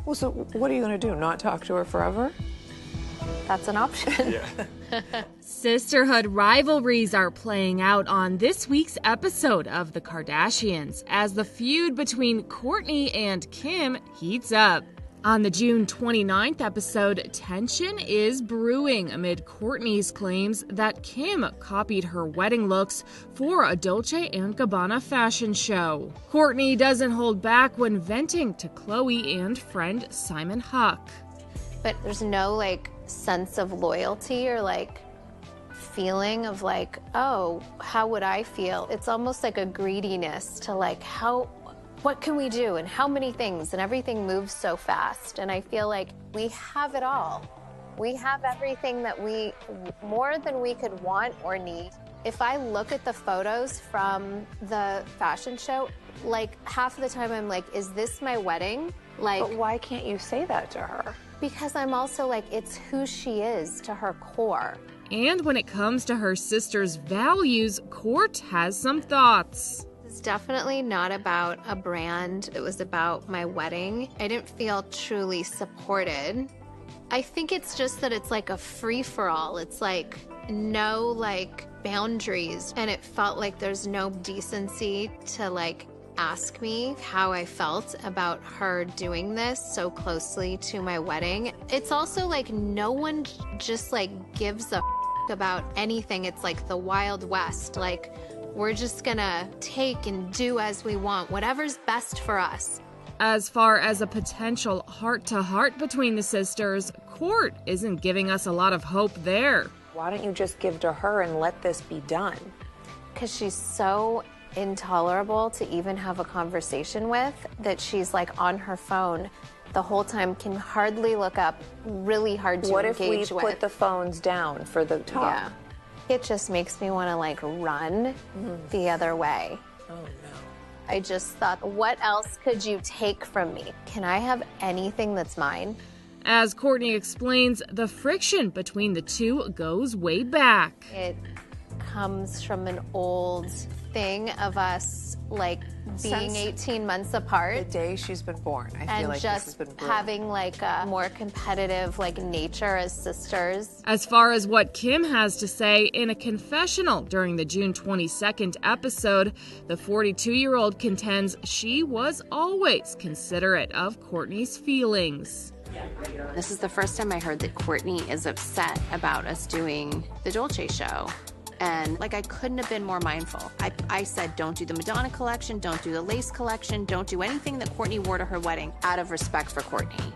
Well, so what are you going to do? Not talk to her forever? That's an option. Sisterhood rivalries are playing out on this week's episode of The Kardashians as the feud between Kourtney and Kim heats up. On the June 29th episode, tension is brewing amid Kourtney's claims that Kim copied her wedding looks for a Dolce & Gabbana fashion show. Kourtney doesn't hold back when venting to Khloe and friend Simon Huck. But there's no sense of loyalty or feeling of oh, how would I feel? It's almost like a greediness to what can we do and how many things, and everything moves so fast. And I feel like we have it all. We have everything that more than we could want or need. If I look at the photos from the fashion show, half of the time I'm like, is this my wedding? But why can't you say that to her? Because I'm also it's who she is to her core. And when it comes to her sister's values, Kourt has some thoughts. It's definitely not about a brand. It was about my wedding. I didn't feel truly supported. I think it's just that it's a free-for-all. It's no boundaries, and it felt like there's no decency to ask me how I felt about her doing this so closely to my wedding. It's also no one just gives a about anything. It's the Wild West. We're just gonna take and do as we want, whatever's best for us. As far as a potential heart-to-heart between the sisters, Kourt isn't giving us a lot of hope there. Why don't you just give to her and let this be done? Because she's so intolerable to even have a conversation with that she's on her phone the whole time, can hardly look up, really hard to engage with. What if we put the phones down for the talk? Yeah. It just makes me want to run the other way. Oh no. I just thought, what else could you take from me? Can I have anything that's mine? As Kourtney explains, the friction between the two goes way back. It comes from an old thing of us being 18 months apart. The day she's been born. I feel like just this has been brewing. having a more competitive nature as sisters. As far as what Kim has to say in a confessional during the June 22nd episode, the 42-year-old contends she was always considerate of Kourtney's feelings. This is the first time I heard that Kourtney is upset about us doing the Dolce show. And I couldn't have been more mindful. I said, don't do the Madonna collection, don't do the lace collection, don't do anything that Kourtney wore to her wedding out of respect for Kourtney.